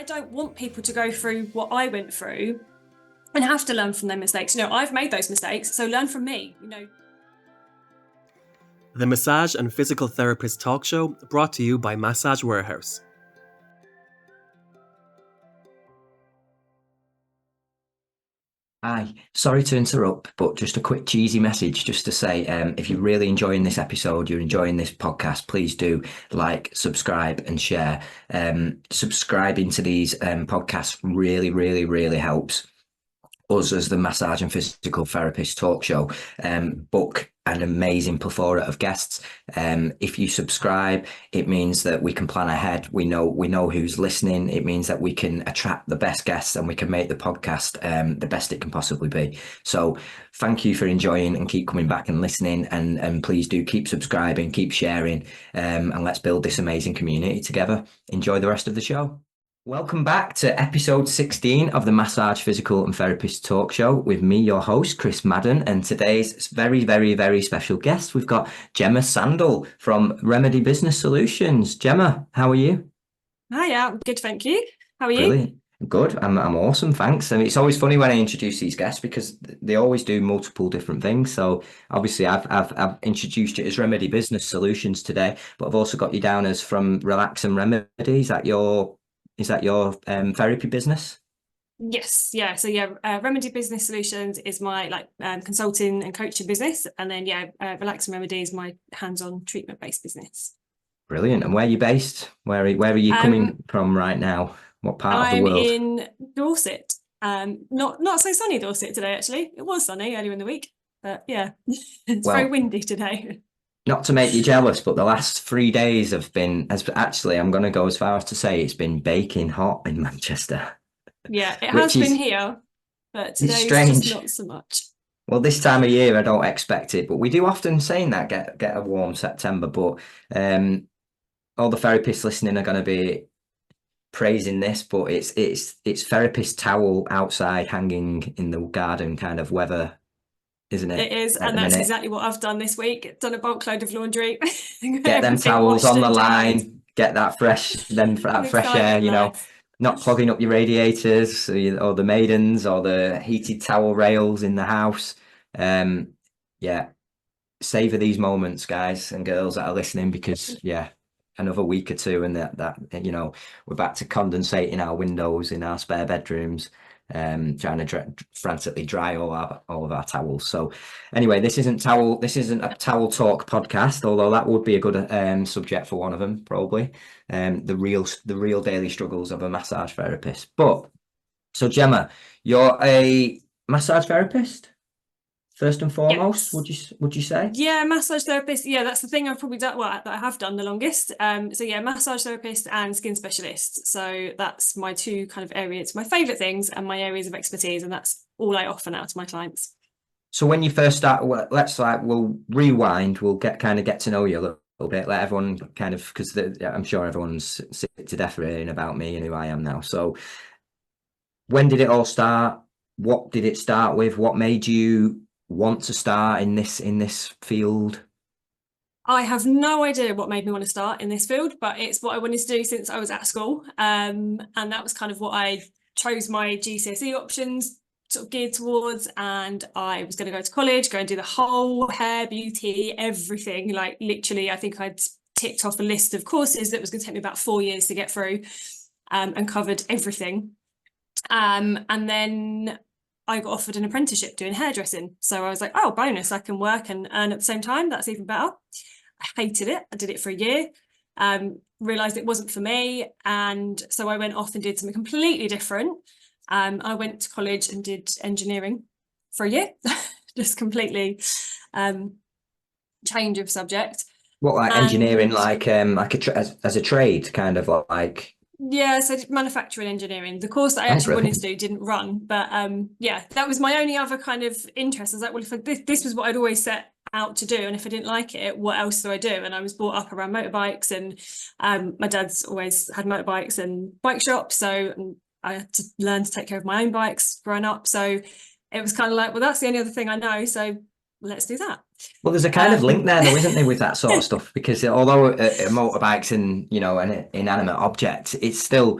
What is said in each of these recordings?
don't want people to go through what I went through and have to learn from their mistakes. I've made those mistakes, so learn from me. The Massage and Physical Therapist Talk Show, brought to you by Massage Warehouse. Hi, sorry to interrupt, but just a quick cheesy message just to say, if you're really enjoying this episode, you're enjoying this podcast, please do like, subscribe and share. Subscribing to these podcasts really, really, really helps us as the Massage and Physical Therapist Talk Show book an amazing plethora of guests. If you subscribe, it means that we can plan ahead. We know who's listening. It means that we can attract the best guests and we can make the podcast the best it can possibly be. So thank you for enjoying and keep coming back and listening, and please do keep subscribing, keep sharing, and let's build this amazing community together. Enjoy the rest of the show. Welcome back to episode 16 of the Massage, Physical and Therapist Talk Show with me, your host, Chris Madden, and today's very, very, very special guest. We've got Jemma Sandell from Remedy Business Solutions. Jemma, how are you? Hiya, I'm good, thank you. How are you? Brilliant. Good. I'm awesome, thanks. And it's always funny when I introduce these guests because they always do multiple different things. So obviously I've introduced you as Remedy Business Solutions today, but I've also got you down as from Relax and Remedy. Is that your therapy business? Yes, yeah. So Remedy Business Solutions is my consulting and coaching business, and then Relax and Remedy is my hands-on treatment-based business. Brilliant. And where are you based? Where are you coming from right now? What part of the world? I'm in Dorset. Not so sunny Dorset today, actually. It was sunny earlier in the week, but yeah, it's very windy today. Not to make you jealous, but the last 3 days I'm going to go as far as to say it's been baking hot in Manchester. Yeah, it has been here, but today's just not so much. Well, this time of year I don't expect it, but we do often saying that get a warm September. But all the therapists listening are going to be praising this, but it's therapist towel outside hanging in the garden kind of weather. Isn't it? It is, and that's exactly what I've done this week. Done a bulk load of laundry. Get them towels on the line. Get that fresh air. Not clogging up your radiators or the maidens or the heated towel rails in the house. Savor these moments, guys and girls that are listening, because another week or two and that we're back to condensating our windows in our spare bedrooms. Trying to frantically dry all of our towels. So anyway, this isn't a towel talk podcast, although that would be a good subject for one of them, probably. The real daily struggles of a massage therapist. But so Jemma, you're a massage therapist first and foremost. Yes. Would you say? Yeah, massage therapist. Yeah, that's the thing I've probably done, that I have done the longest. Massage therapist and skin specialist. So that's my two kind of areas, my favourite things and my areas of expertise, and that's all I offer now to my clients. So when you first start, we'll rewind. We'll get to know you a little bit. Let everyone because I'm sure everyone's sick to death hearing about me and who I am now. So when did it all start? What did it start with? What made you want to start in this field? I have no idea what made me want to start in this field, but it's what I wanted to do since I was at school, and that was kind of what I chose my GCSE options sort of geared towards. And I was going to go to college, go and do the whole hair, beauty, everything. Like literally, I think I'd ticked off a list of courses that was going to take me about 4 years to get through, and covered everything. And then I got offered an apprenticeship doing hairdressing. So I was like, oh, bonus, I can work and earn at the same time. That's even better. I hated it. I did it for a year, realised it wasn't for me. And so I went off and did something completely different. I went to college and did engineering for a year, just completely change of subject. What, engineering, as a trade, kind of like? Yeah, so manufacturing engineering. The course that I actually wanted to do didn't run, but that was my only other kind of interest. I was like, well, if this was what I'd always set out to do, and if I didn't like it, what else do I do? And I was brought up around motorbikes, and my dad's always had motorbikes and bike shops, so I had to learn to take care of my own bikes growing up. So it was kind of like, well, that's the only other thing I know, so let's do that. Well, there's a kind of link there, though, isn't there, with that sort of stuff? Because although a motorbike's an inanimate object, it's still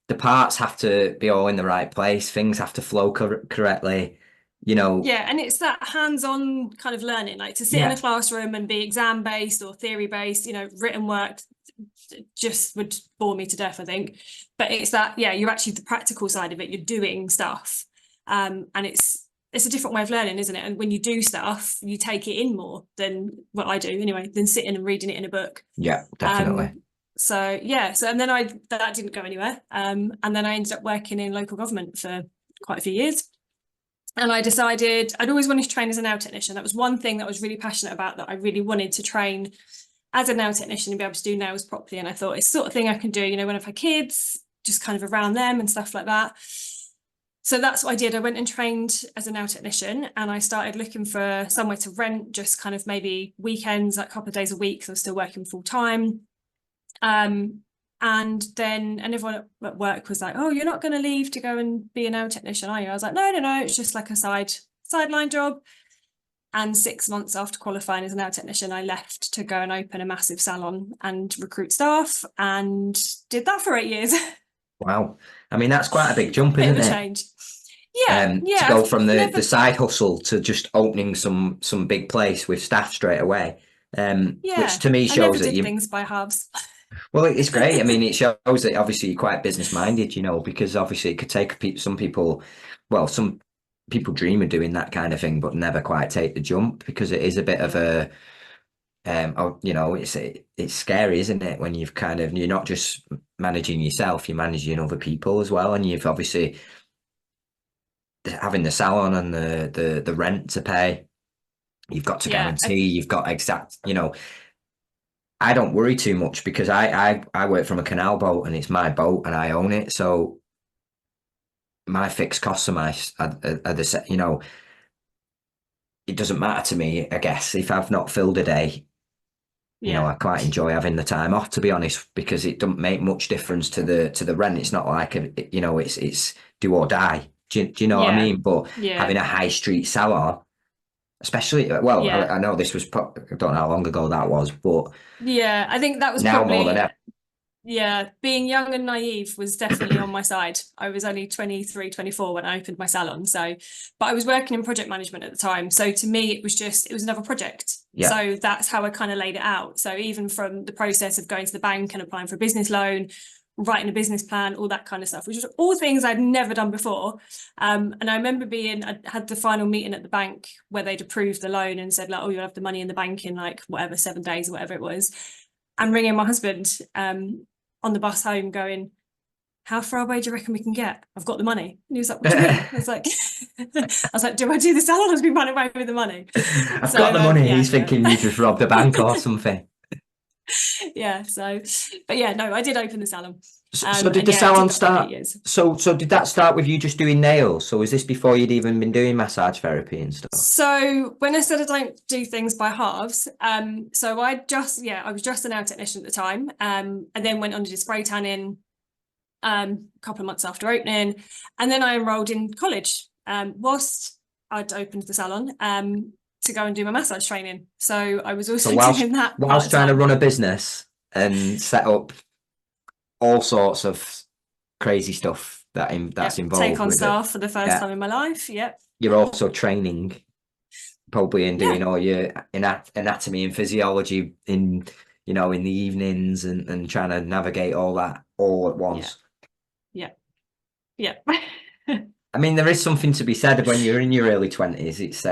the parts have to be all in the right place. Things have to flow correctly, you know. Yeah, and it's that hands-on kind of learning, like to sit in a classroom and be exam-based or theory-based, you know, written work just would bore me to death, I think. But it's that, yeah, you're actually the practical side of it, you're doing stuff. And it's a different way of learning, isn't it? And when you do stuff, you take it in more than what I do anyway, than sitting and reading it in a book. Yeah, definitely. So yeah, and then that didn't go anywhere. And then I ended up working in local government for quite a few years. And I decided I'd always wanted to train as a nail technician. That was one thing that I was really passionate about, that I really wanted to train as a nail technician and be able to do nails properly. And I thought it's the sort of thing I can do, you know, when I've had kids, just kind of around them and stuff like that. So that's what I did. I went and trained as a nail technician, and I started looking for somewhere to rent, just kind of maybe weekends, like a couple of days a week, because I was still working full time. And everyone at work was like, oh, you're not going to leave to go and be a nail technician, are you? I was like, no, it's just like a sideline job. And 6 months after qualifying as a nail technician, I left to go and open a massive salon and recruit staff, and did that for 8 years. Wow. I mean, that's quite a big jump, isn't it? Change. Yeah. To go from the side hustle to just opening some big place with staff straight away. Which to me shows that you things by halves. Well, it's great. I mean, it shows that obviously you're quite business minded, you know, because obviously it could take some people dream of doing that kind of thing, but never quite take the jump, because it is a bit of a, you know, it's scary, isn't it? When you're not just managing yourself, you're managing other people as well. And you've obviously having the salon and the rent to pay, you've got to guarantee, you've got exact, you know. I don't worry too much because I work from a canal boat, and it's my boat and I own it. So my fixed costs are the, you know, it doesn't matter to me, I guess, if I've not filled a day. You know, I quite enjoy having the time off, to be honest, because it doesn't make much difference to the rent. It's not like you know, it's do or die. Do you know what I mean? But having a high street salon, especially, well, I know this was I don't know how long ago that was, but I think that was now probably more than ever. Yeah, being young and naive was definitely on my side. I was only 23, 24 when I opened my salon. But I was working in project management at the time. So to me, it was another project. Yeah. So that's how I kind of laid it out. So even from the process of going to the bank and applying for a business loan, writing a business plan, all that kind of stuff, which was all things I'd never done before. And I remember I had the final meeting at the bank where they'd approved the loan and said, like, oh, you'll have the money in the bank in like whatever, 7 days or whatever it was. And ringing my husband on the bus home going, how far away do you reckon we can get? I've got the money. And he was like, what do you mean? I was like, do I do the salon or do we run away with the money? I've got the money. He's thinking you just robbed a bank or something. But yeah, no, I did open the salon. So did the salon start? So did that start with you just doing nails? So was this before you'd even been doing massage therapy and stuff? So when I said I don't do things by halves, so I was just a nail technician at the time, and then went on to do spray tanning a couple of months after opening, and then I enrolled in college whilst I'd opened the salon to go and do my massage training. So I was also doing that whilst trying to run a business and set up all sorts of crazy stuff that's involved. Take on staff for the first time in my life. Yep. You're also training probably and doing all your anatomy and physiology in the evenings and trying to navigate all that all at once. Yeah. I mean, there is something to be said when you're in your early 20s. It's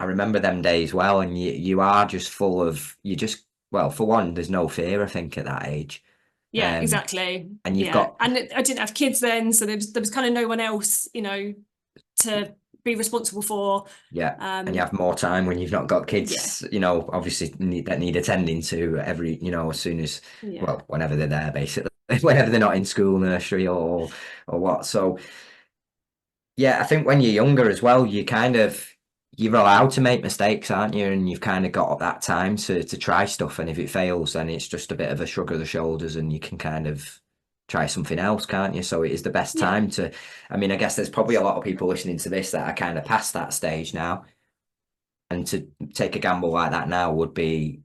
I remember them days well, and you are just full of for one, there's no fear, I think, at that age. Yeah, exactly. And you've and I didn't have kids then, so there was kind of no one else, to be responsible for. Yeah, and you have more time when you've not got kids, obviously that need attending to every, as soon as, whenever they're there, basically, whenever they're not in school, nursery or what. So, yeah, I think when you're younger as well, you're allowed to make mistakes, aren't you? And you've kind of got that time to try stuff. And if it fails, then it's just a bit of a shrug of the shoulders and you can kind of try something else, can't you? So it is the best time to, I mean, I guess there's probably a lot of people listening to this that are kind of past that stage now. And to take a gamble like that now would be,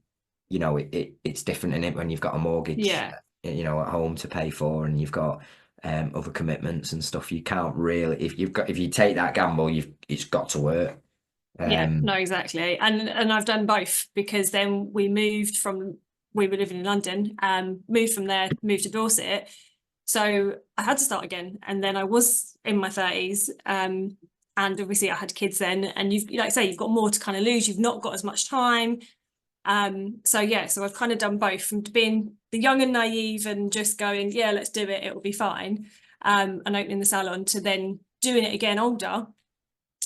it's different in it when you've got a mortgage, at home to pay for, and you've got other commitments and stuff. You can't really, if you take that gamble, it's got to work. Yeah, no, exactly. And I've done both, because then we were living in London, moved from there, moved to Dorset. So I had to start again. And then I was in my 30s. And obviously I had kids then. And like I say, you've got more to kind of lose. You've not got as much time. So I've kind of done both, from being the young and naive and just going, yeah, let's do it, it'll be fine. And opening the salon, to then doing it again older.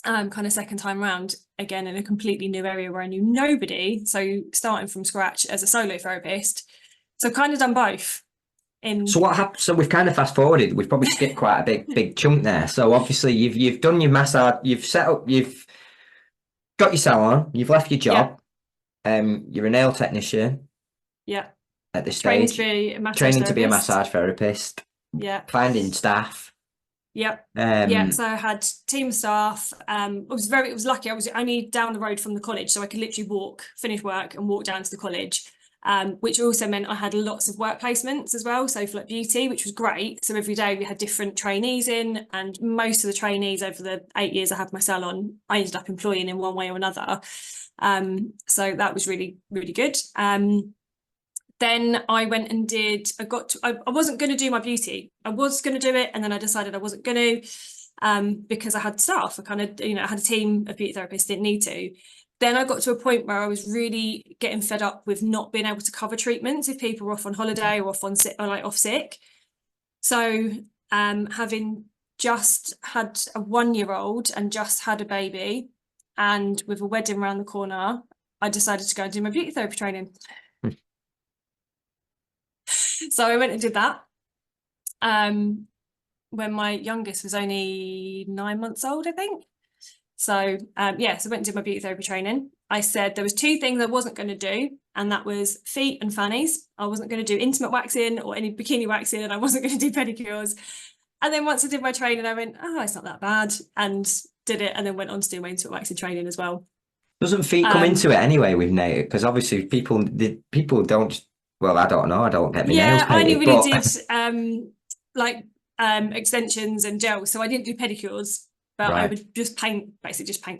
Kind of second time round again in a completely new area where I knew nobody, so starting from scratch as a solo therapist. So I've kind of done both. So what happened? So we've kind of fast forwarded. We've probably skipped quite a big chunk there. So obviously you've done your massage, you've set up, you've got your salon, you've left your job. You're a nail technician. Yeah. At this Training stage, to be a massage training therapist. to be a massage therapist. Yeah. Finding staff. Yep. So I had team staff. It was lucky. I was only down the road from the college, so I could literally finish work and walk down to the college, which also meant I had lots of work placements as well. So for like beauty, which was great. So every day we had different trainees in, and most of the trainees over the 8 years I had my salon, I ended up employing in one way or another. So that was really, really good. Then I went and I wasn't going to do my beauty. I was going to do it, and then I decided I wasn't going to, because I had staff. I had a team of beauty therapists, didn't need to. Then I got to a point where I was really getting fed up with not being able to cover treatments if people were off on holiday or off sick. So having just had a 1-year-old and just had a baby, and with a wedding around the corner, I decided to go and do my beauty therapy training. So I went and did that when my youngest was only 9 months old, I think. So so I went and did my beauty therapy training. I said there was 2 things I wasn't going to do, and that was feet and fannies. I wasn't going to do intimate waxing or any bikini waxing, and I wasn't going to do pedicures. And then once I did my training, I went, oh, it's not that bad, and did it, and then went on to do my intimate waxing training as well. Doesn't feet come into it anyway with nail? Because obviously people don't. Well, I don't know. I don't get my nails painted. I only really did extensions and gels, so I didn't do pedicures, but I would just paint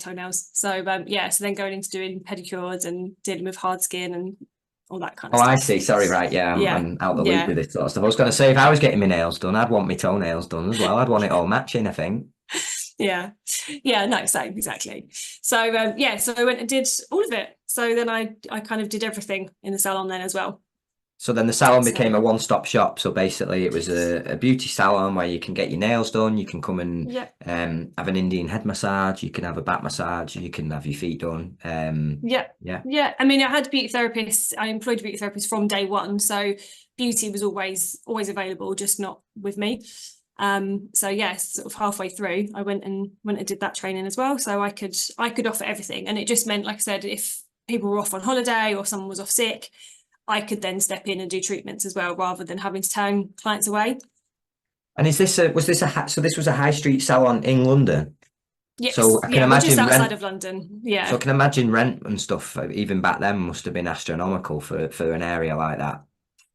toenails. So so then going into doing pedicures and dealing with hard skin and all that kind of stuff. I see. Sorry, right? Yeah, I'm out the loop with this sort of stuff. I was going to say, if I was getting my nails done, I'd want my toenails done as well. I'd want it all matching, I think. Same, exactly. So so I went and did all of it. So then I kind of did everything in the salon then as well. So then the salon became a one-stop shop. So basically it was a beauty salon where you can get your nails done, you can come and have an Indian head massage, you can have a back massage, you can have your feet done. I mean, I had beauty therapists, I employed beauty therapists from day one, so beauty was always available, just not with me. Sort of halfway through I went and did that training as well, so I could offer everything. And it just meant, like I said, if people were off on holiday or someone was off sick, I could then step in and do treatments as well, rather than having to turn clients away. And so this was a high street salon in London? Yes. So I can imagine just outside of London. Yeah. So I can imagine rent and stuff, even back then, must have been astronomical for an area like that.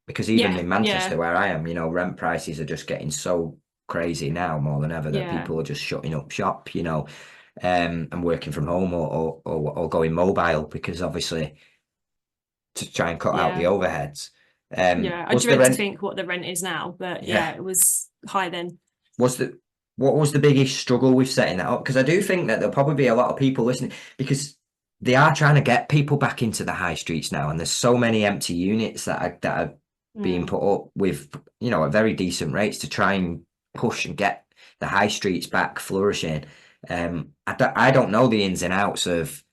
Because even in Manchester, where I am, rent prices are just getting so crazy now, more than ever, that people are just shutting up shop, and working from home or going mobile, because obviously, to try and cut out the overheads. I dread to think what the rent is now, but it was high then. What was the biggest struggle with setting that up? Because I do think that there'll probably be a lot of people listening, because they are trying to get people back into the high streets now, and there's so many empty units that are being put up with, at very decent rates to try and push and get the high streets back flourishing. I don't know the ins and outs of,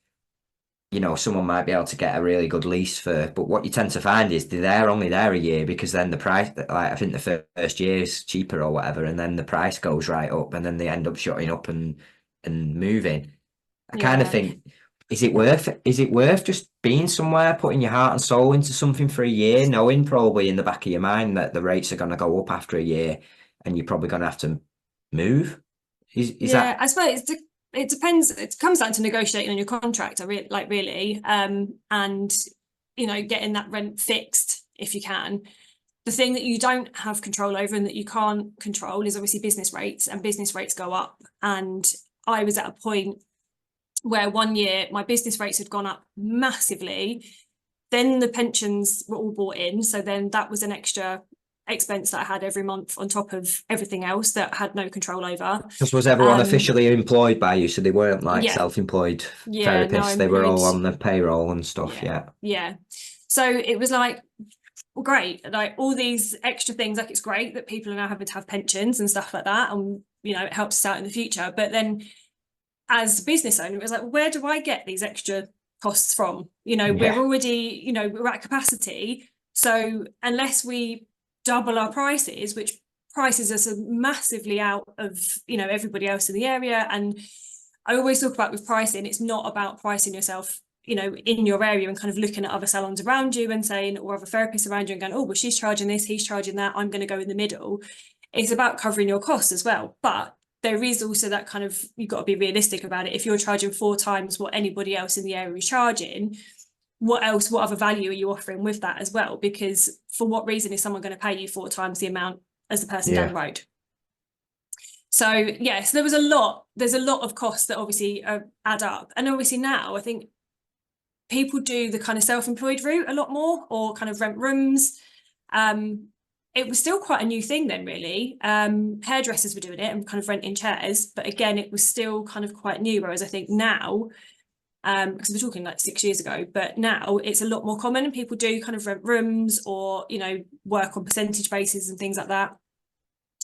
someone might be able to get a really good lease but what you tend to find is they're only there a year, because then the price, like I think the first year is cheaper or whatever, and then the price goes right up, and then they end up shutting up and moving. I kind of think, is it worth just being somewhere, putting your heart and soul into something for a year, knowing probably in the back of your mind that the rates are going to go up after a year and you're probably going to have to move? Is that? I suppose it depends. It comes down to negotiating on your contract. Really, and getting that rent fixed if you can. The thing that you don't have control over and that you can't control is obviously business rates, and business rates go up. And I was at a point where one year my business rates had gone up massively. Then the pensions were all bought in. So then that was an extra expense that I had every month on top of everything else that I had no control over. Because was everyone officially employed by you? So they weren't like self-employed therapists. They were all on the payroll and stuff. Yeah. So it was like, well, great. Like all these extra things, like it's great that people are now having to have pensions and stuff like that. And, you know, it helps us out in the future. But then as a business owner, it was like, where do I get these extra costs from? You know, we're already, you know, we're at capacity. So unless we double our prices, which prices us massively out of, you know, everybody else in the area. And I always talk about with pricing, it's not about pricing yourself, you know, in your area and kind of looking at other salons around you and saying, or other therapists around you and going, oh, well, she's charging this, he's charging that, I'm going to go in the middle. It's about covering your costs as well. But there is also that kind of, you've got to be realistic about it. If you're charging 4 times what anybody else in the area is charging, what other value are you offering with that as well? Because for what reason is someone going to pay you 4 times the amount as the person down the road? So yes, there's a lot of costs that obviously add up. And obviously now I think people do the kind of self-employed route a lot more, or kind of rent rooms. It was still quite a new thing then, really. Hairdressers were doing it and kind of renting chairs, but again, it was still kind of quite new. Whereas I think now, because we're talking like 6 years ago, but now it's a lot more common and people do kind of rent rooms or, you know, work on percentage basis and things like that.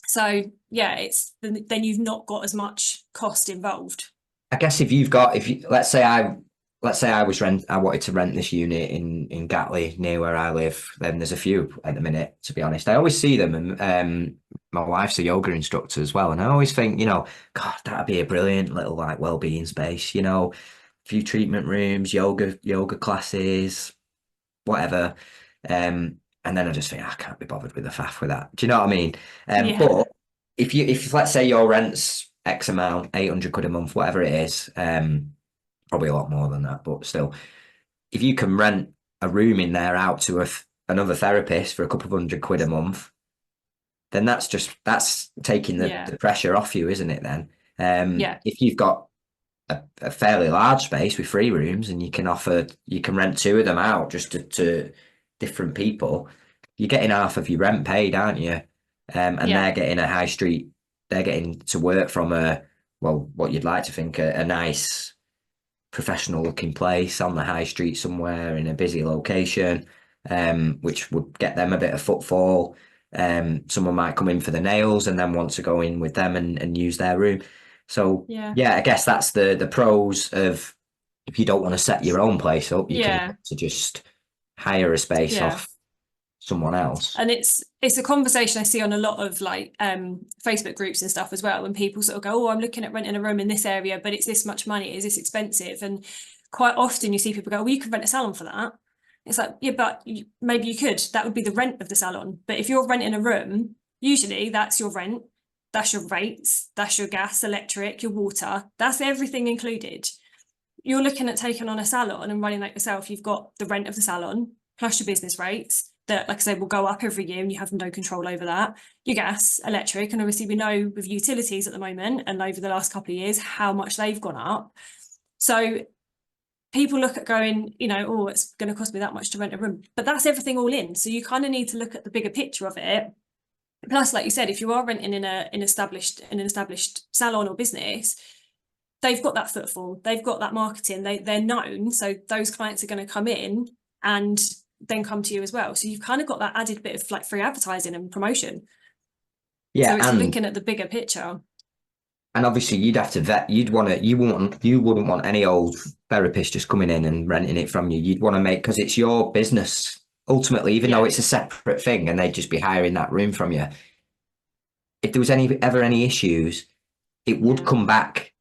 So yeah, then you've not got as much cost involved. I guess let's say I wanted to rent this unit in Gatley near where I live, then there's a few at the minute, to be honest. I always see them, and my wife's a yoga instructor as well, and I always think, you know, God, that'd be a brilliant little like well-being space, you know, a few treatment rooms, yoga classes, whatever. And then I just think I can't be bothered with the faff with that. Do you know what I mean? But if let's say your rent's X amount, 800 quid a month, whatever it is, probably a lot more than that, but still, if you can rent a room in there out to another therapist for a couple of £100 a month, then that's taking the pressure off you, isn't it? Then, if you've got a fairly large space with 3 rooms and you can rent 2 of them out just to different people, you're getting half of your rent paid, aren't you? And they're getting a high street, they're getting to work from what you'd like to think a nice professional looking place on the high street somewhere in a busy location, which would get them a bit of footfall. Someone might come in for the nails and then want to go in with them and use their room. So I guess that's the pros of, if you don't want to set your own place up, you can to just hire a space off someone else. And it's a conversation I see on a lot of like Facebook groups and stuff as well, when people sort of go, oh, I'm looking at renting a room in this area, but it's this much money, is this expensive? And quite often you see people go, well, you could rent a salon for that. It's like, yeah, but maybe you could, that would be the rent of the salon. But if you're renting a room, usually that's your rent, that's your rates, that's your gas, electric, your water, that's everything included. You're looking at taking on a salon and running that yourself. You've got the rent of the salon plus your business rates that, like I say, will go up every year and you have no control over that. Your gas, electric, and obviously we know with utilities at the moment and over the last couple of years how much they've gone up. So people look at going, you know, oh, it's going to cost me that much to rent a room, but that's everything all in. So you kind of need to look at the bigger picture of it. Plus, like you said, if you are renting in an established salon or business, they've got that footfall, they've got that marketing, they're known, so those clients are going to come in and then come to you as well. So you've kind of got that added bit of like free advertising and promotion. So it's looking at the bigger picture. And obviously you'd have to vet, you wouldn't want any old therapist just coming in and renting it from you. You'd want to make, because it's your business ultimately, even though it's a separate thing, and they'd just be hiring that room from you. If there was ever any issues, it would come back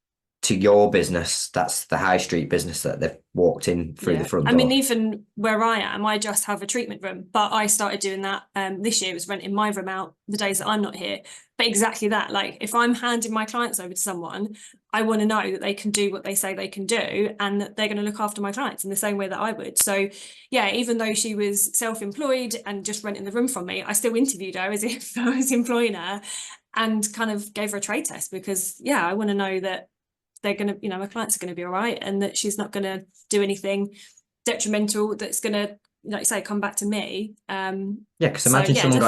to your business, that's the high street business that they've walked in through the front door. I mean, even where I am, I just have a treatment room, but I started doing that this year, was renting my room out the days that I'm not here. But exactly that, like if I'm handing my clients over to someone, I want to know that they can do what they say they can do and that they're going to look after my clients in the same way that I would. So yeah, even though she was self-employed and just renting the room from me, I still interviewed her as if I was employing her and kind of gave her a trade test, because yeah, I want to know that they're going to, you know, my clients are going to be all right and that she's not going to do anything detrimental that's going to, like you say, come back to me. Because imagine someone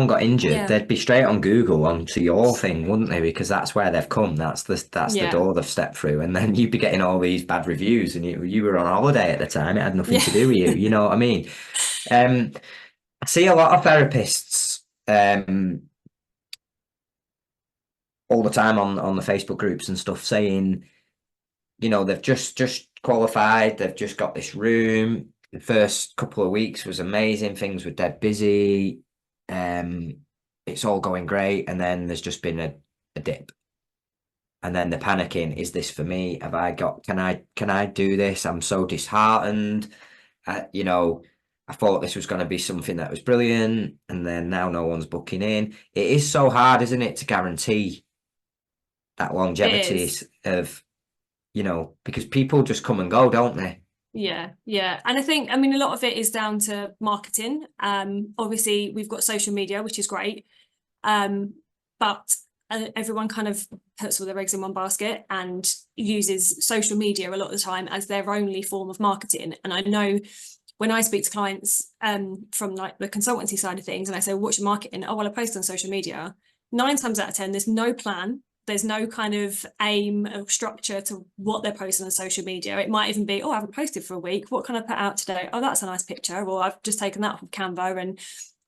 got injured. Yeah. They'd be straight on Google onto your thing, wouldn't they? Because that's where they've come. That's the door they've stepped through. And then you'd be getting all these bad reviews, and you were on holiday at the time. It had nothing to do with you. You know what I mean? I see a lot of therapists all the time on the Facebook groups and stuff saying, you know, they've just qualified, they've just got this room. The first couple of weeks was amazing. Things were dead busy. It's all going great. And then there's just been a dip. And then they're panicking. Is this for me? Can I do this? I'm so disheartened. You know, I thought this was going to be something that was brilliant. And then now no one's booking in. It is so hard, isn't it, to guarantee that longevity of, you know, because people just come and go, don't they? Yeah. And I think, I mean, a lot of it is down to marketing. Obviously we've got social media, which is great. But everyone kind of puts all their eggs in one basket and uses social media a lot of the time as their only form of marketing. And I know when I speak to clients from like the consultancy side of things, and I say, what's your marketing? Oh, well, I post on social media. 9 times out of 10, there's no plan. There's no kind of aim or structure to what they're posting on social media. It might even be, oh, I haven't posted for a week. What can I put out today? Oh, that's a nice picture. Or I've just taken that off of Canva and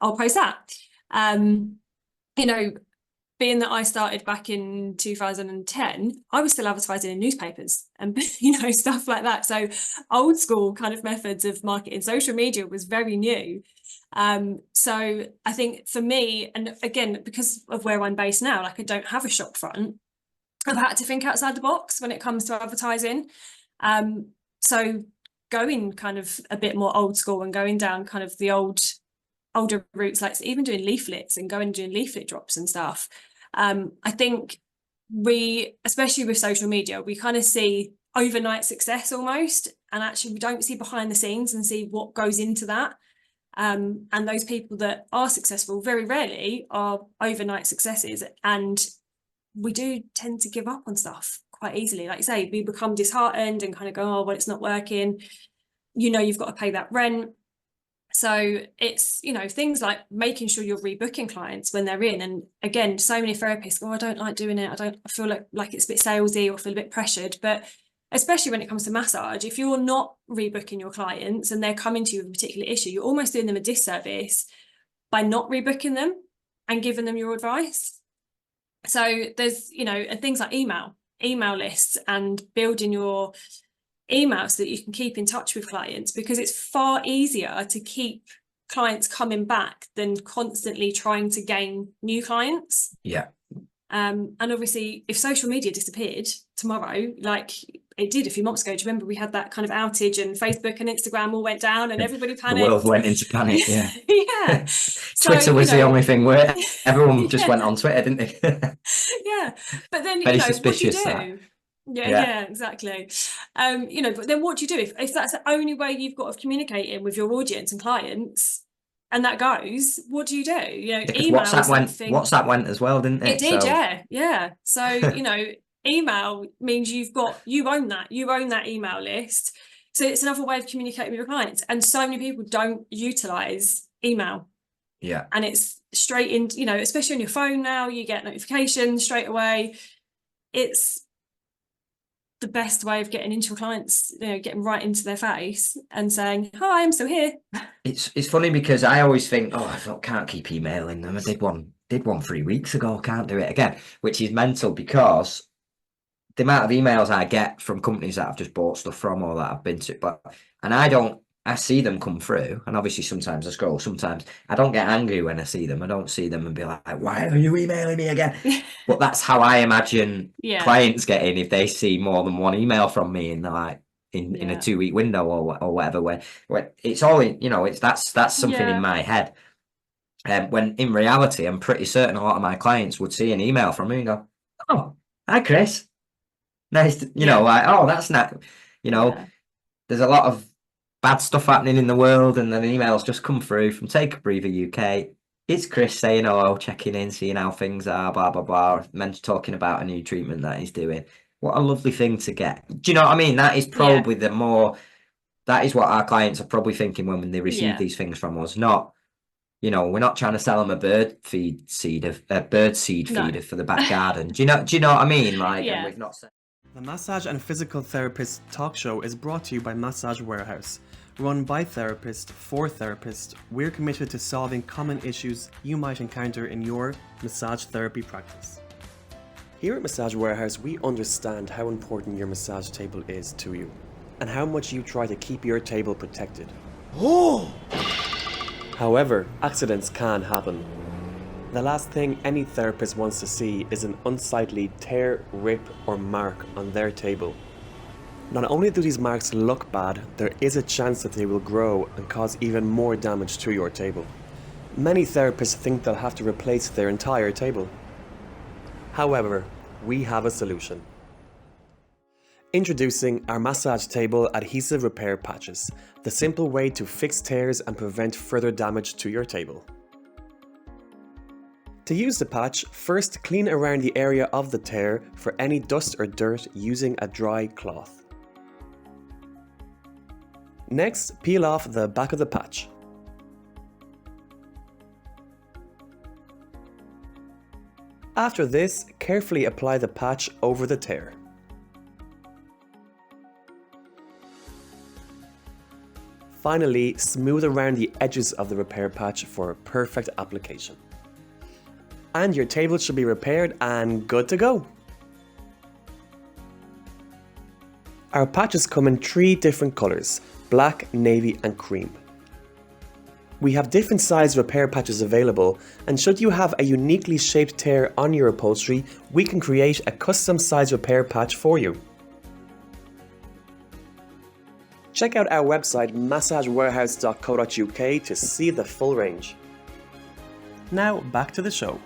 I'll post that. You know, being that I started back in 2010, I was still advertising in newspapers and, you know, stuff like that. So old school kind of methods of marketing, social media was very new. So I think for me, and again, because of where I'm based now, like I don't have a shop front, I've had to think outside the box when it comes to advertising. So going kind of a bit more old school and going down kind of the older routes, like even doing leaflets and going and doing leaflet drops and stuff. I think especially with social media, we kind of see overnight success almost, and actually we don't see behind the scenes and see what goes into that. And those people that are successful very rarely are overnight successes, and we do tend to give up on stuff quite easily. Like you say, we become disheartened and kind of go, oh, well, it's not working. You know, you've got to pay that rent. So it's, you know, things like making sure you're rebooking clients when they're in. And again, so many therapists go, oh, I don't like doing it. I feel like it's a bit salesy or feel a bit pressured. But especially when it comes to massage, if you're not rebooking your clients and they're coming to you with a particular issue, you're almost doing them a disservice by not rebooking them and giving them your advice. So there's, you know, and things like email lists and building your emails so that you can keep in touch with clients, because it's far easier to keep clients coming back than constantly trying to gain new clients. Yeah. And obviously, if social media disappeared tomorrow, like it did a few months ago, do you remember we had that kind of outage and Facebook and Instagram all went down and everybody panicked? The world went into panic, yeah. Yeah. Twitter was the only thing where everyone just went on Twitter, didn't they? Yeah. But then, Very you know, suspicious, what do you do? Yeah, exactly. You know, but then what do you do if that's the only way you've got of communicating with your audience and clients? And that goes, what do? You know, email WhatsApp went as well, didn't it? It did, yeah. So, you know, email means you own that email list. So it's another way of communicating with your clients. And so many people don't utilize email. Yeah. And it's straight in, you know, especially on your phone now, you get notifications straight away. It's the best way of getting into your clients, you know, getting right into their face and saying, hi, I'm still here. It's funny because I always think, oh, I can't keep emailing them. I did one 3 weeks ago, can't do it again, which is mental because the amount of emails I get from companies that I've just bought stuff from or that I've been to, and I don't I see them come through, and obviously sometimes I scroll. Sometimes I don't get angry when I see them. I don't see them and be like, "Why are you emailing me again?" But that's how I imagine Yeah. clients getting if they see more than one email from me in like in a Yeah. 2 week window or whatever. Where it's all in, it's that's something in Yeah. my head. When in reality, I'm pretty certain a lot of my clients would see an email from me and go, "Oh, hi Chris, nice," Yeah. like, "Oh, that's not," Yeah. there's a lot of bad stuff happening in the world, and then emails just come through from Take a Breather UK. It's Chris saying hello, checking in, seeing how things are, blah blah blah. Talking about a new treatment that he's doing. What a lovely thing to get. Do you know what I mean? That is probably that is what our clients are probably thinking when they receive Yeah. these things from us. Not, we're not trying to sell them a bird seed No. feeder for the back garden. Do you know what I mean? Like, and Yeah. we've not said. The Massage and Physical Therapist talk show is brought to you by Massage Warehouse. Run by therapists for therapists, we're committed to solving common issues you might encounter in your massage therapy practice. Here at Massage Warehouse, we understand how important your massage table is to you and how much you try to keep your table protected. However, accidents can happen. The last thing any therapist wants to see is an unsightly tear, rip, or mark on their table. Not only do these marks look bad, there is a chance that they will grow and cause even more damage to your table. Many therapists think they'll have to replace their entire table. However, we have a solution. Introducing our massage table adhesive repair patches, the simple way to fix tears and prevent further damage to your table. To use the patch, first clean around the area of the tear for any dust or dirt using a dry cloth. Next, peel off the back of the patch. After this, carefully apply the patch over the tear. Finally, smooth around the edges of the repair patch for a perfect application. And your table should be repaired and good to go. Our patches come in 3 different colours: black, navy and cream. We have different size repair patches available, and should you have a uniquely shaped tear on your upholstery, we can create a custom size repair patch for you. Check out our website massagewarehouse.co.uk to see the full range. Now back to the show.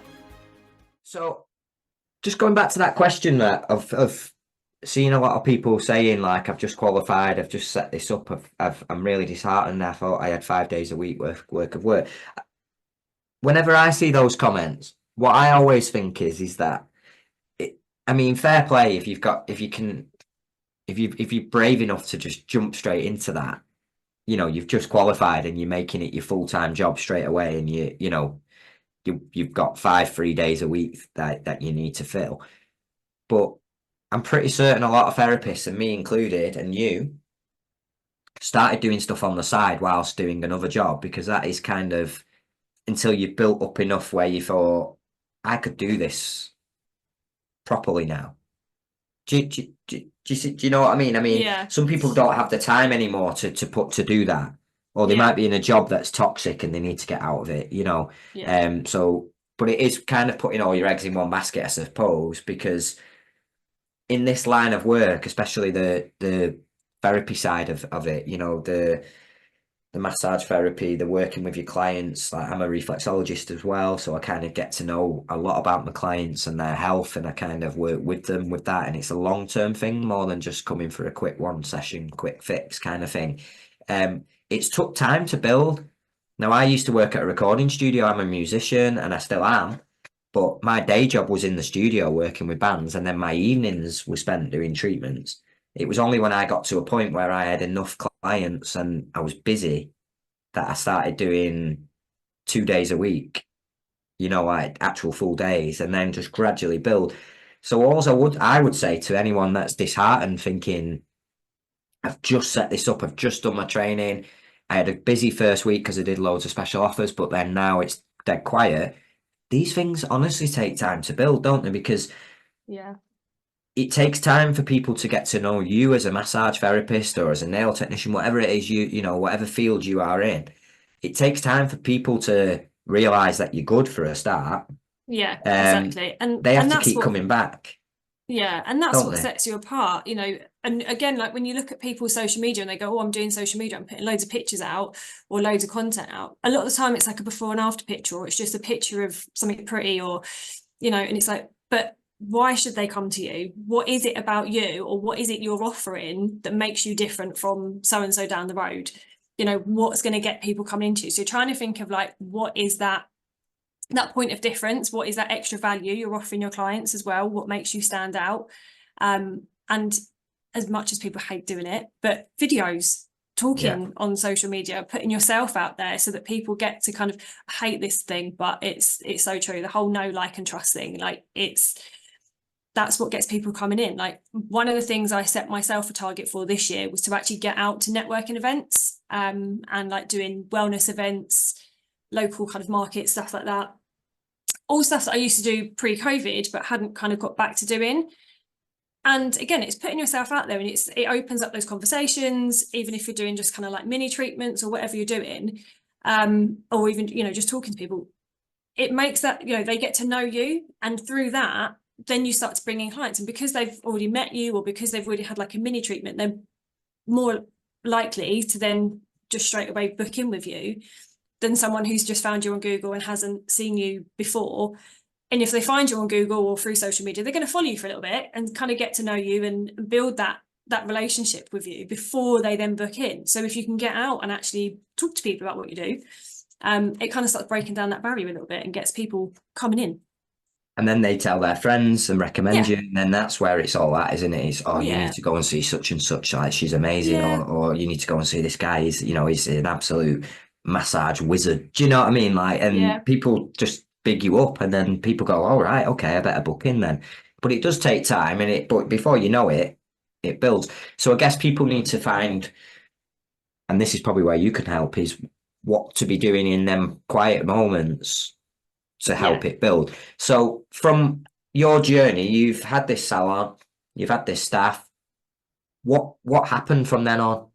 So, just going back to that question of seeing a lot of people saying, like, "I've just qualified, I've just set this up, I'm really disheartened, I thought I had 5 days a week work of work." Whenever I see those comments, what I always think is that, fair play if you're brave enough to just jump straight into that. You've just qualified and you're making it your full-time job straight away, and you've got 5 free days a week that you need to fill. But I'm pretty certain a lot of therapists, and me included, and you, started doing stuff on the side whilst doing another job, because that is kind of until you've built up enough where you thought, "I could do this properly now." Do you know what I mean? Yeah. Some people don't have the time anymore to do that, or they might be in a job that's toxic and they need to get out of it. Yeah. But it is kind of putting all your eggs in one basket, I suppose, because in this line of work, especially the therapy side of it, the massage therapy, the working with your clients. Like, I'm a reflexologist as well, so I kind of get to know a lot about my clients and their health, and I kind of work with them with that. And it's a long-term thing more than just coming for a quick one session, quick fix kind of thing. It's took time to build. Now, I used to work at a recording studio. I'm a musician and I still am, but my day job was in the studio working with bands, and then my evenings were spent doing treatments. It was only when I got to a point where I had enough clients and I was busy that I started doing 2 days a week, like actual full days, and then just gradually build. So I would say to anyone that's disheartened, thinking, "I've just set this up, I've just done my training, I had a busy first week because I did loads of special offers, but then now it's dead quiet." These things honestly take time to build, don't they? Because Yeah. it takes time for people to get to know you as a massage therapist or as a nail technician, whatever it is you know, whatever field you are in. It takes time for people to realize that you're good for a start. Yeah, exactly. They have And to that's keep what, coming back, yeah, and that's don't what they? sets you apart, you know. And again, like when you look at people's social media and they go, oh, I'm doing social media, I'm putting loads of pictures out or loads of content out. A lot of the time it's like a before and after picture, or it's just a picture of something pretty, or, you know, and it's like, but why should they come to you? What is it about you, or what is it you're offering that makes you different from so and so down the road? You know, what's going to get people coming into you? So trying to think of like, what is that point of difference? What is that extra value you're offering your clients as well? What makes you stand out? And as much as people hate doing it, but videos, talking on social media, putting yourself out there so that people get to kind of, hate this thing, but it's so true. The whole know, like, and trust thing, like that's what gets people coming in. Like one of the things I set myself a target for this year was to actually get out to networking events, and like doing wellness events, local kind of markets, stuff like that. All stuff that I used to do pre-COVID, but hadn't kind of got back to doing. And again, it's putting yourself out there, and it opens up those conversations, even if you're doing just kind of like mini treatments or whatever you're doing, or even, you know, just talking to people. It makes that, you know, they get to know you, and through that, then you start to bring in clients. And because they've already met you, or because they've already had like a mini treatment, they're more likely to then just straight away book in with you than someone who's just found you on Google and hasn't seen you before. And if they find you on Google or through social media, they're going to follow you for a little bit and kind of get to know you and build that relationship with you before they then book in. So if you can get out and actually talk to people about what you do, it kind of starts breaking down that barrier a little bit and gets people coming in. And then they tell their friends and recommend you, and then that's where it's all at, isn't it? It's, oh, you need to go and see such and such, like she's amazing, or you need to go and see this guy. He's, you know, he's an absolute massage wizard. Do you know what I mean? Like, and people just big you up, and then people go, all right, okay, I better book in then. But it does take time, but before you know it, it builds. So I guess people need to find, and this is probably where you can help, is what to be doing in them quiet moments to help it build. So from your journey, you've had this salon, you've had this staff. What happened from then on?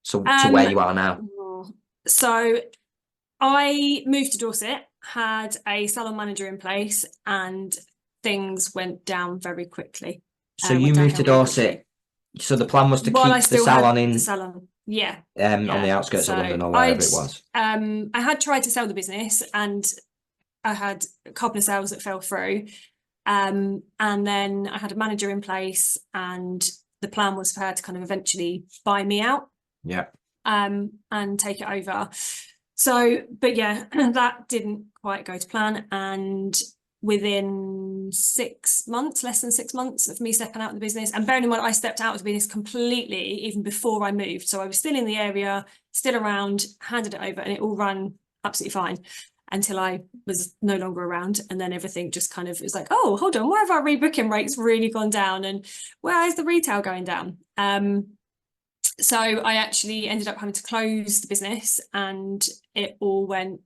So to where you are now? So I moved to Dorset, had a salon manager in place, and things went down very quickly. So you moved to Dorset. So the plan was to keep the salon in the salon. on the outskirts of London or wherever it was. I had tried to sell the business, and I had a couple of sales that fell through. And then I had a manager in place, and the plan was for her to kind of eventually buy me out. And take it over. So, but yeah, that didn't quite go to plan. And within 6 months, less than 6 months of me stepping out of the business, and bearing in mind, I stepped out of the business completely even before I moved. So I was still in the area, still around, handed it over, and it all ran absolutely fine until I was no longer around. And then everything just kind of was like, oh, hold on, why have our rebooking rates really gone down? And where is the retail going down? So I actually ended up having to close the business, and it all went,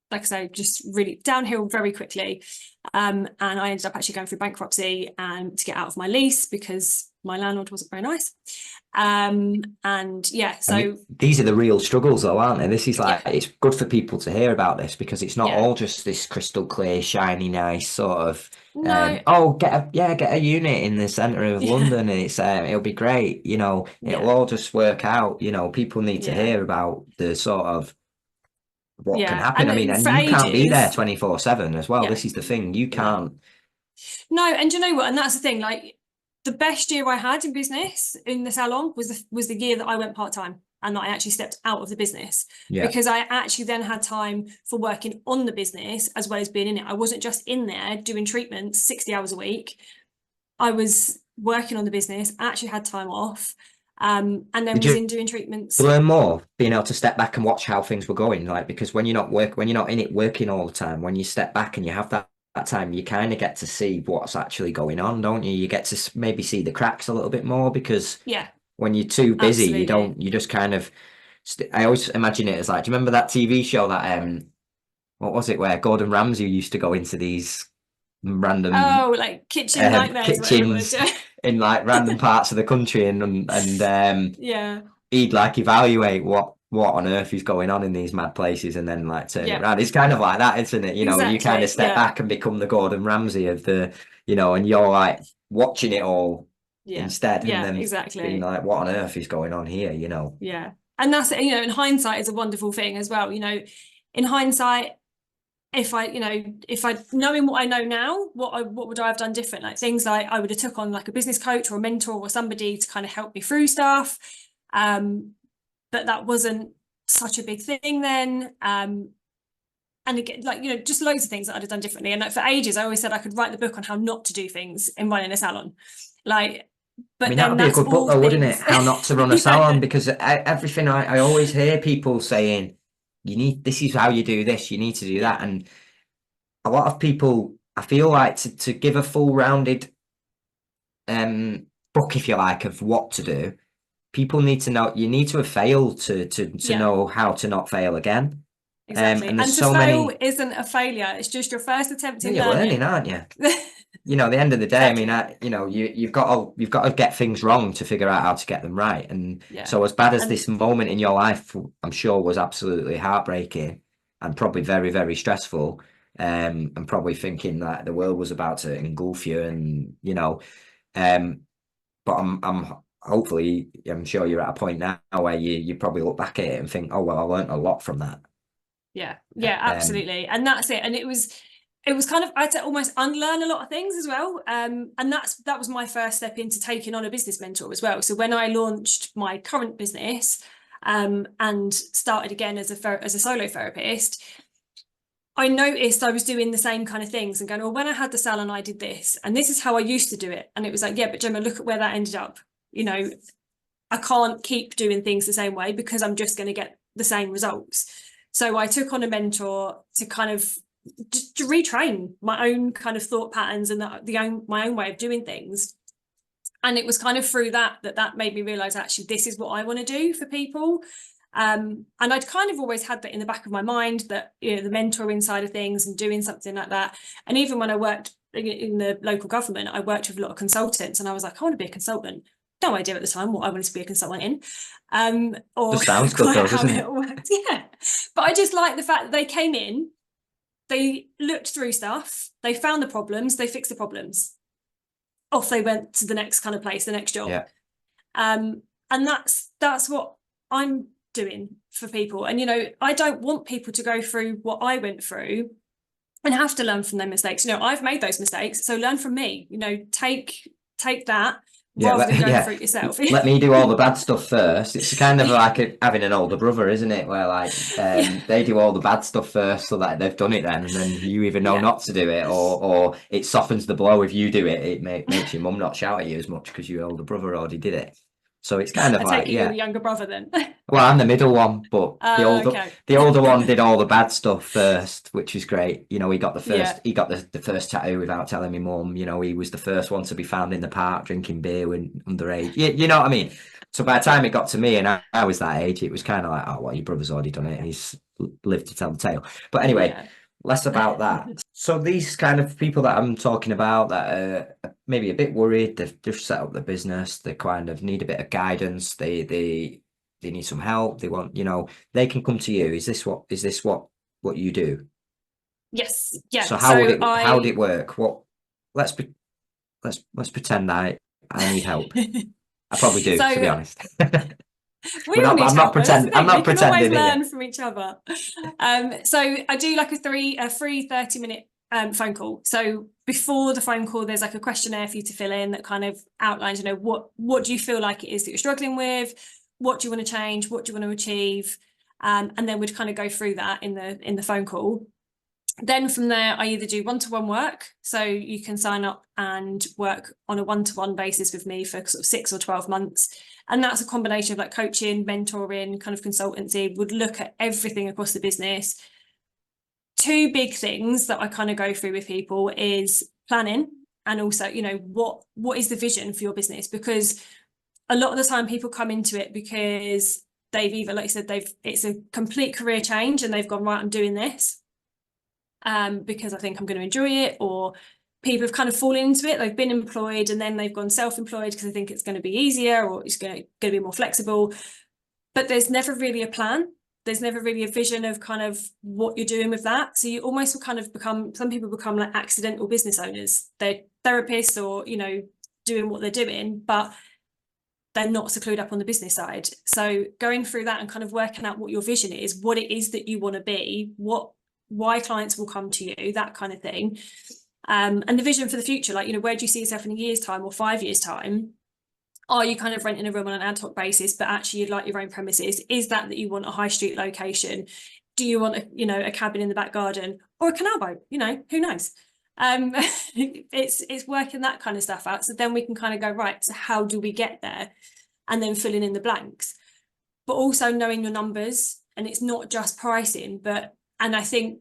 like I say, just really downhill very quickly. And I ended up actually going through bankruptcy to get out of my lease because my landlord wasn't very nice. And yeah, so I mean, these are the real struggles though, aren't they? This is like, it's good for people to hear about this, because it's not all just this crystal clear, shiny, nice sort of, get a unit in the centre of London, and it's it'll be great, you know, it'll all just work out. You know, people need to hear about the sort of what can happen. And you can't be there 24/7 as well. This is the thing, you can't. No, and you know what? And that's the thing, like, the best year I had in business in the salon was the year that I went part-time and that I actually stepped out of the business, because I actually then had time for working on the business as well as being in it. I wasn't just in there doing treatments 60 hours a week. I was working on the business, I actually had time off, and then was in doing treatments. To learn more, being able to step back and watch how things were going, like, because when you're not in it working all the time, when you step back and you have that time, you kind of get to see what's actually going on, don't you? You get to maybe see the cracks a little bit more, because when you're too busy, you just kind of, I always imagine it as like, do you remember that TV show that what was it, where Gordon Ramsay used to go into these random like kitchen nightmares, whatever it was. kitchens in like random parts of the country, and Yeah, he'd like evaluate what on earth is going on in these mad places and then like turn it yeah, around. It's kind of like that, isn't it? You know, you kind of exactly. step Yeah, back and become the Gordon Ramsay of the, you know, and you're like watching it all yeah, instead, and yeah, then being exactly. like, what on earth is going on here, you know? Yeah. And that's, you know, in hindsight is a wonderful thing as well. You know, in hindsight, if I, you know, if I knowing what I know now, what would I have done different? Like things like I would have took on like a business coach or a mentor or somebody to kind of help me through stuff. But that wasn't such a big thing then. And again, like, you know, just loads of things that I'd have done differently. And like for ages, I always said I could write the book on how not to do things in running a salon. Like, I but mean, that then would be a that's good book all though, wouldn't it? things. How not to run a salon, because everything I always hear people saying, you need, this is how you do this, you need to do that. And a lot of people, I feel like to give a full rounded book, if you like, of what to do, people need to know, you need to have failed to Yeah. know how to not fail again. Exactly. And And there's to so fail many, isn't a failure. It's just your first attempt in you're learning, learning. aren't you? You know, at the end of the day, I mean, Exactly. you know, you've got to get things wrong to figure out how to get them right. And Yeah. so, as bad as And this moment in your life, I'm sure was absolutely heartbreaking and probably very, very stressful, and probably thinking that the world was about to engulf you, and you know, but I'm hopefully, I'm sure you're at a point now where you probably look back at it and think, oh well, I learned a lot from that. yeah, absolutely. And that's it. And it was kind of, I had to almost unlearn a lot of things as well. And that was my first step into taking on a business mentor as well. So when I launched my current business, and started again as a solo therapist, I noticed I was doing the same kind of things and going, well, when I had the salon, I did this, and this is how I used to do it. And it was like, yeah, but Gemma, look at where that ended up. You know, I can't keep doing things the same way because I'm just going to get the same results. So I took on a mentor to kind of just to retrain my own kind of thought patterns and my own way of doing things. And it was kind of through that made me realize, actually, this is what I want to do for people. And I'd kind of always had that in the back of my mind, that, you know, the mentoring side of things and doing something like that. And even when I worked in the local government, I worked with a lot of consultants, and I was like, I want to be a consultant. No idea at the time what I wanted to be a consultant in, or Just sounds good quite though, how doesn't it it? worked. Yeah, but I just like the fact that they came in, they looked through stuff, they found the problems, they fixed the problems. Off they went to the next kind of place, the next job. Yeah. And that's what I'm doing for people. And, you know, I don't want people to go through what I went through and have to learn from their mistakes. You know, I've made those mistakes, so learn from me. You know, take that rather than going through it yourself. Let me do all the bad stuff first. It's kind of like having an older brother, isn't it? Where like Yeah. they do all the bad stuff first, so that they've done it then, and then you either know Yeah. not to do it, or it softens the blow if you do it. It makes your mum not shout at you as much because your older brother already did it. So it's kind of I like, take it you're the younger brother then. Well, I'm the middle one, but Okay. the older one did all the bad stuff first, which was great. You know, he got Yeah. the first tattoo without telling me mum. You know, he was the first one to be found in the park drinking beer when underage. You know what I mean? So by the time it got to me and I was that age, it was kind of like, oh, well, your brother's already done it and he's lived to tell the tale. But anyway, Yeah. less about that. So these kind of people that I'm talking about that are maybe a bit worried, they've just set up their business, they kind of need a bit of guidance, they need some help, they want, you know, they can come to you. Is this what you do? Yes. Yeah. So So how would it work? Let's pretend I need help. I probably do, to be So honest. we all need help, though. That's the I'm thing. We not can always pretending here. learn from each other. So I do like a free 30-minute phone call. So before the phone call, there's like a questionnaire for you to fill in that kind of outlines, you know, what do you feel like it is that you're struggling with? What do you want to change? What do you want to achieve? And then we'd kind of go through that in the phone call. Then from there, I either do one-to-one work, so you can sign up and work on a one-to-one basis with me for sort of 6 or 12 months. And that's a combination of like coaching, mentoring, kind of consultancy, would look at everything across the business. Two big things that I kind of go through with people is planning, and also, you know, what is the vision for your business? Because a lot of the time people come into it because they've either, like I said, it's a complete career change and they've gone, right, I'm doing this because I think I'm going to enjoy it, or people have kind of fallen into it. They've been employed and then they've gone self-employed because they think it's going to be easier or it's going to be more flexible. But there's never really a plan. There's never really a vision of kind of what you're doing with that. So you almost will kind of become, some people become like accidental business owners. They're therapists or, you know, doing what they're doing, but they're not so clued up on the business side. So going through that and kind of working out what your vision is, what it is that you want to be, why clients will come to you, that kind of thing. And the vision for the future, like, you know, where do you see yourself in a year's time or 5 years' time? Are you kind of renting a room on an ad hoc basis, but actually you'd like your own premises? Is that you want a high street location? Do you want a cabin in the back garden or a canal boat? You know, who knows? It's working that kind of stuff out. So then we can kind of go, right, so how do we get there? And then filling in the blanks, but also knowing your numbers. And it's not just pricing, and I think,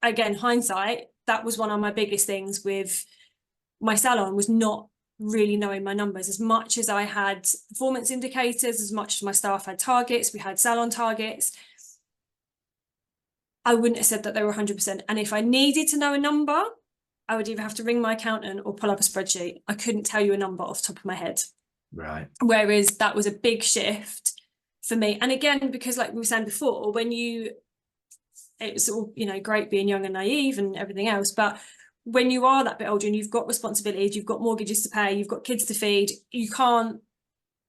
again, hindsight, that was one of my biggest things with my salon, was not really knowing my numbers. As much as I had performance indicators, as much as my staff had targets, we had salon targets, I wouldn't have said that they were 100%. And if I needed to know a number, I would either have to ring my accountant or pull up a spreadsheet. I couldn't tell you a number off the top of my head. Right. Whereas that was a big shift for me. And again, because like we were saying before, it's all, you know, great being young and naive and everything else, but when you are that bit older and you've got responsibilities, you've got mortgages to pay, you've got kids to feed, you can't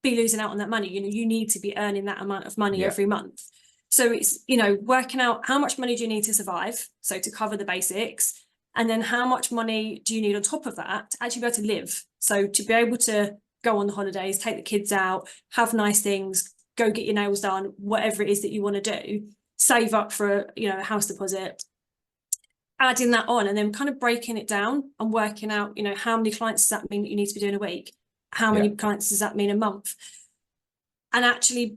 be losing out on that money. You know, you need to be earning that amount of money every month. So it's, you know, working out how much money do you need to survive, so to cover the basics, and then how much money do you need on top of that to actually be able to live. So to be able to go on the holidays, take the kids out, have nice things, go get your nails done, whatever it is that you want to do, save up for a house deposit, adding that on, and then kind of breaking it down and working out, you know, how many clients does that mean that you need to be doing a week? How many clients does that mean a month? And actually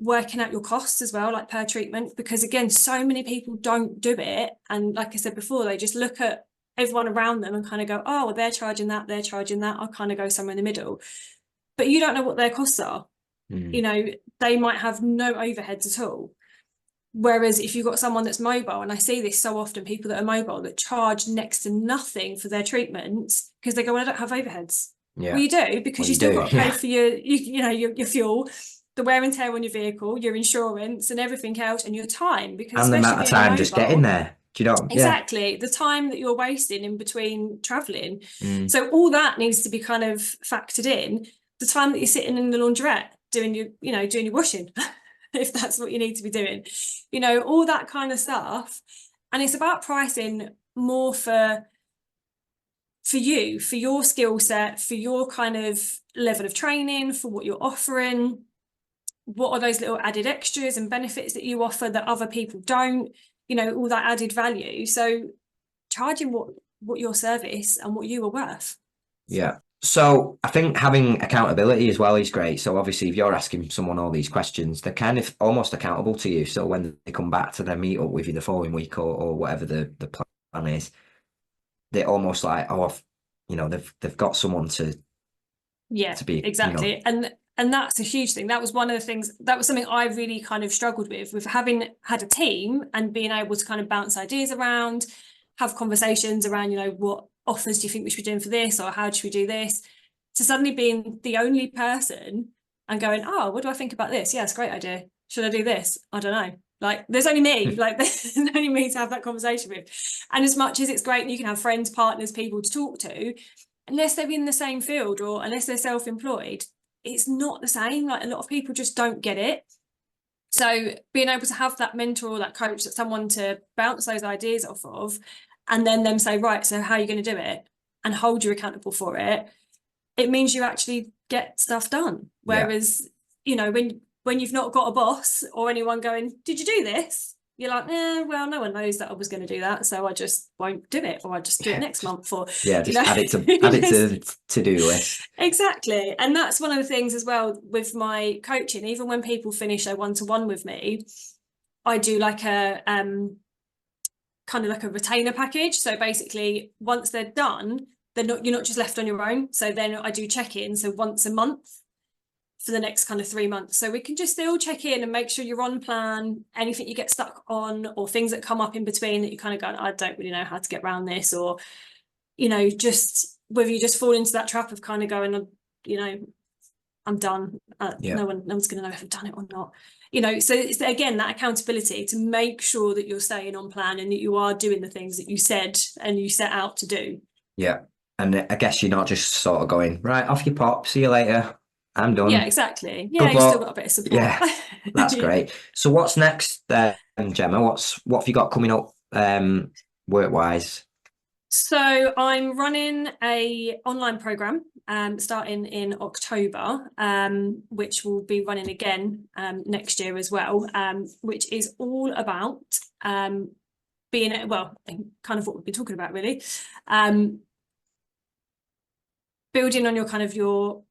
working out your costs as well, like per treatment, because again, so many people don't do it. And like I said before, they just look at everyone around them and kind of go, oh, well, they're charging that, I'll kind of go somewhere in the middle. But you don't know what their costs are. You know, they might have no overheads at all. Whereas if you've got someone that's mobile, and I see this so often, people that are mobile that charge next to nothing for their treatments because they go, well, I don't have overheads. Well, you do, because you still got to pay for your fuel, the wear and tear on your vehicle, your insurance and everything else, and your time. Because and the amount of time just getting there. Do you know? Exactly. The time that you're wasting in between traveling. So all that needs to be kind of factored in. The time that you're sitting in the laundrette doing your washing, if that's what you need to be doing, you know, all that kind of stuff. And it's about pricing more for you, for your skill set, for your kind of level of training, for what you're offering. What are those little added extras and benefits that you offer that other people don't, you know, all that added value. So charging what your service and what you are worth. Yeah. So I think having accountability as well is great. So obviously if you're asking someone all these questions, they're kind of almost accountable to you. So when they come back to their meet up with you the following week or whatever the plan is, they're almost like, oh, they've got someone to be exactly. You know. And that's a huge thing. That was one of the things, that was something I really kind of struggled with having had a team and being able to kind of bounce ideas around, have conversations around, you know, what offers do you think we should be doing for this, or how should we do this? To suddenly being the only person and going, oh, what do I think about this? Yeah, it's a great idea. Should I do this? I don't know. Like, there's only me, like there's only me to have that conversation with. And as much as it's great and you can have friends, partners, people to talk to, unless they're in the same field or unless they're self-employed, it's not the same. Like, a lot of people just don't get it. So being able to have that mentor or that coach, that someone to bounce those ideas off of, and then them say, right, so how are you going to do it, and hold you accountable for it, it means you actually get stuff done. Whereas, you know, when you've not got a boss or anyone going, did you do this? You're like, well, no one knows that I was going to do that, so I just won't do it, or I just do it next month, or just add it to to-do list. Exactly. And that's one of the things as well with my coaching. Even when people finish their one-to-one with me, I do like a kind of like a retainer package. So basically, once they're done, you're not just left on your own. So then I do check-in, so once a month for the next kind of 3 months. So we can just still check in and make sure you're on plan, anything you get stuck on or things that come up in between that you kind of go, I don't really know how to get around this, or, you know, just whether you just fall into that trap of kind of going, you know, I'm done. No one's going to know if I've done it or not. You know, so it's again that accountability to make sure that you're staying on plan and that you are doing the things that you said and you set out to do. Yeah. And I guess you're not just sort of going, right, off you pop, see you later, I'm done. Yeah, exactly. Yeah, Good you've still luck. got a bit of support. Yeah, that's great. So what's next, Gemma? What have you got coming up work-wise? So I'm running a online program starting in October, which will be running again next year as well, which is all about being, well, kind of what we've been talking about really, building on your kind of your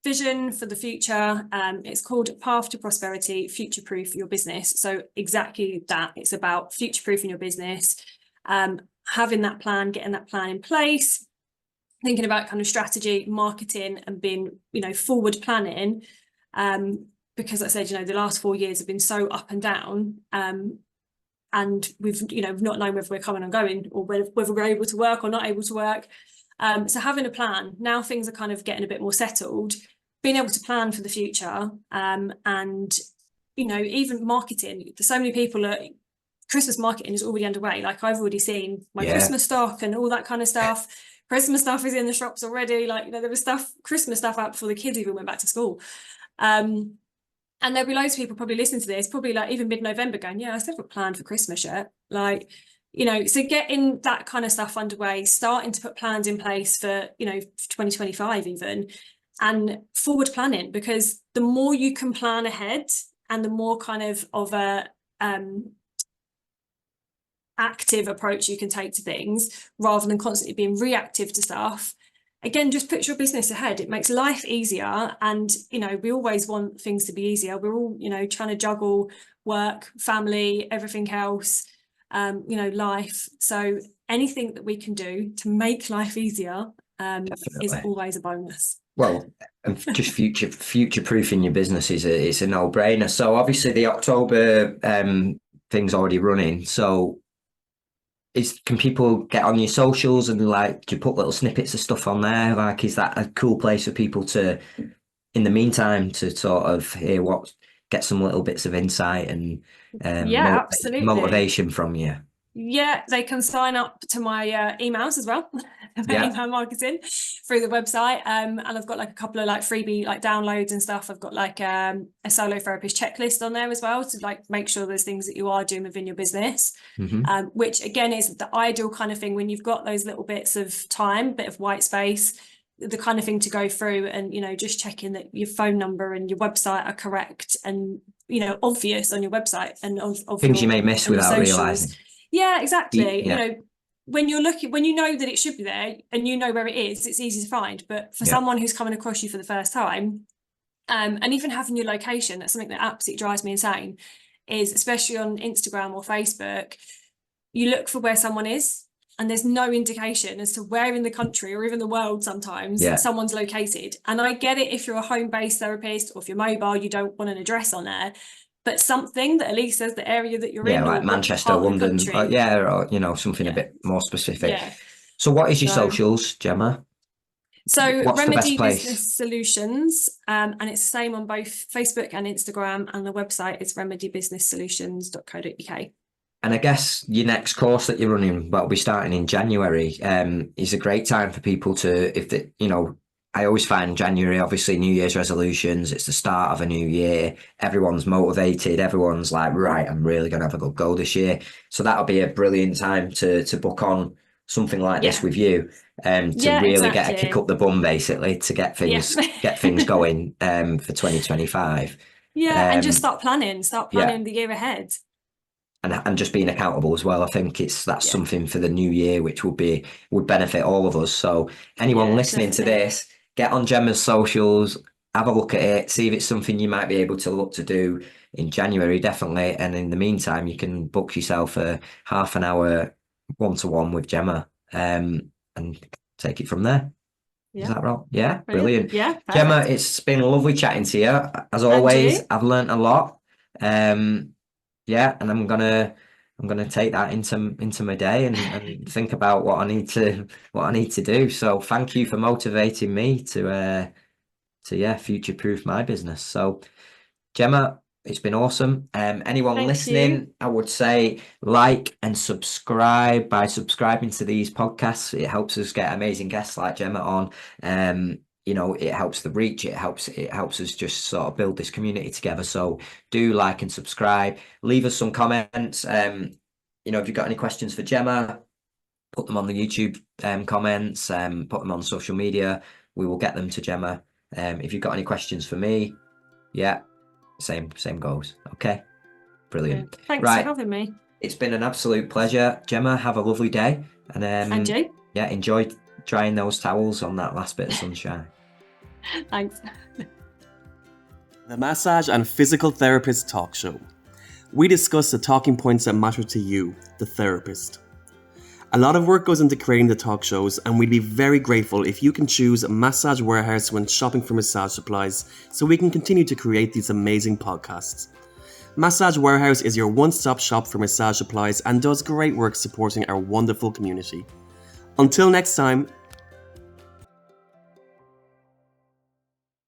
vision for the future. It's called Path to Prosperity, Future-Proof Your Business. So exactly that. It's about future-proofing your business, having that plan, getting that plan in place, thinking about kind of strategy, marketing, and being, you know, forward planning. Because like I said, you know, the last 4 years have been so up and down. And we've not known whether we're coming and going or whether we're able to work or not able to work. So having a plan, now things are kind of getting a bit more settled, being able to plan for the future, and, you know, even marketing. So many people are, Christmas marketing is already underway. Like I've already seen my Christmas stock and all that kind of stuff. Christmas stuff is in the shops already. Like, you know, there was Christmas stuff out before the kids even went back to school. And there'll be loads of people probably listening to this, probably like even mid-November going, yeah, I still have a plan for Christmas yet. Like, you know, so getting that kind of stuff underway, starting to put plans in place for, you know, 2025 even, and forward planning, because the more you can plan ahead and the more kind of a active approach you can take to things rather than constantly being reactive to stuff, again, just puts your business ahead. It makes life easier. And, you know, we always want things to be easier. We're all, you know, trying to juggle work, family, everything else, you know, life. So anything that we can do to make life easier is always a bonus. Well, and just future-proofing your business is a no-brainer. So obviously the October thing's already running. So can people get on your socials and like, do you put little snippets of stuff on there? Like, is that a cool place for people to, in the meantime, to sort of get some little bits of insight and absolutely, motivation from you? Yeah, they can sign up to my emails as well, email marketing through the website. And I've got like a couple of like freebie like downloads and stuff. I've got like a solo therapist checklist on there as well to like make sure there's things that you are doing within your business, which again is the ideal kind of thing when you've got those little bits of time, bit of white space, the kind of thing to go through and, you know, just checking that your phone number and your website are correct and, you know, obvious on your website and of things you may miss without realizing. Yeah, exactly. You know, when you're looking, when you know that it should be there and you know where it is, it's easy to find. But for someone who's coming across you for the first time, and even having your location, that's something that absolutely drives me insane, is especially on Instagram or Facebook, you look for where someone is and there's no indication as to where in the country or even the world sometimes someone's located. And I get it if you're a home-based therapist or if you're mobile, you don't want an address on there. But something that at least says the area that you're in, like Manchester, London, or you know, something a bit more specific. So what is your socials, Gemma? So what's Remedy Business Solutions, and it's the same on both Facebook and Instagram, and the website is remedybusinesssolutions.co.uk. And I guess your next course that you're running, will be starting in January, is a great time for people to, if they, you know, I always find January, obviously New Year's resolutions, it's the start of a new year. Everyone's motivated. Everyone's like, right, I'm really going to have a good go this year. So that'll be a brilliant time to book on something like this with you, to really get a kick up the bum, basically, to get things going for 2025. Yeah, and just start planning the year ahead. And just being accountable as well. I think that's something for the new year, which would benefit all of us. So anyone listening to this, get on Gemma's socials, have a look at it, see if it's something you might be able to look to do in January, definitely. And in the meantime, you can book yourself a half an hour one-to-one with Gemma, and take it from there. Is that right? Yeah, brilliant. Yeah, perfect. Gemma, it's been lovely chatting to you. As always, I've learned a lot. And I'm gonna I'm going to take that into my day and think about what I need to do. So thank you for motivating me to future-proof my business. So Jemma, it's been awesome. Anyone Thank listening, you. I would say like and subscribe. By subscribing to these podcasts, it helps us get amazing guests like Jemma on. It helps the reach. It helps us just sort of build this community together. So do like and subscribe. Leave us some comments. If you've got any questions for Jemma, put them on the YouTube comments. Put them on social media. We will get them to Jemma. If you've got any questions for me, yeah. Same goes. Okay, brilliant. Thanks for Right, having me. it's been an absolute pleasure, Jemma. Have a lovely day, And you. yeah, enjoy drying those towels on that last bit of sunshine. Thanks. The Massage and Physical Therapist Talk Show. We discuss the talking points that matter to you, the therapist. A lot of work goes into creating the talk shows, and we'd be very grateful if you can choose Massage Warehouse when shopping for massage supplies so we can continue to create these amazing podcasts. Massage Warehouse is your one-stop shop for massage supplies and does great work supporting our wonderful community. Until next time,